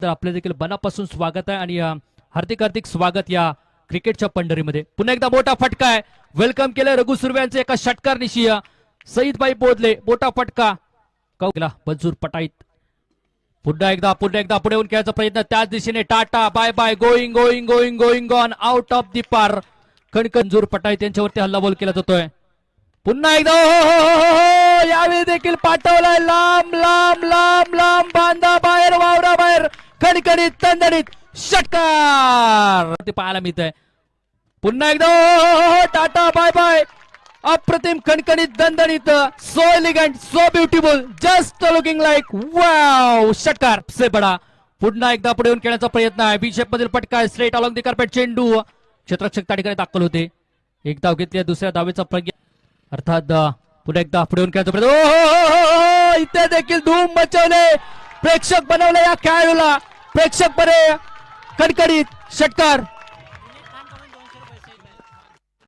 तर आपले देखील मनापासून स्वागत आहे आणि हार्दिक हार्दिक स्वागत या क्रिकेटच्या पंढरीमध्ये. पुन्हा एकदा मोठा फटका आहे. वेलकम केलं रघु सुर्वे यांचे एका षटकारनिशी. सईदभाई बोधले मोठा फटका कौला मंजूर पटाईत. पुन्हा एकदा पुढे येऊन खेळायचा प्रयत्न त्याच दिशेने. टाटा bye bye going going going going on out of the पार. मंजूर पटाईत यांच्यावरती हल्लाबोल केला जातोय. पुन्हा एकदा यावेळी देखील पाठवलाय लांब लांब लांब लांब बांधा बाहेर वावरा बाहेर खणखणीत तंदणीत षटकार ते पाहायला मिळत आहे. पुन्हा एकदा टाटा बाय बाय अप्रतिम खणखणीत दणदणीत so elegant so beautiful just looking like wow षटकार से बडा. पुन्हा एकदा पुढे येऊन खेळण्याचा प्रयत्न आहे. बी शेप मधील फटका स्ट्रेट अलॉंग दी कार्पेट. चेंडू क्षेत्ररक्षक त्या ठिकाणी दाखल होते. एक धाव घेतली दुसऱ्या धावेचा प्रज्ञा अर्थात पुन्हा एकदा पुढे येऊन खेळण्याचा प्रयत्न. इथे देखील धूम मचवले प्रेक्षक बनवले या खेळाडूला. प्रेक्षक बरे खणखणीत षटकार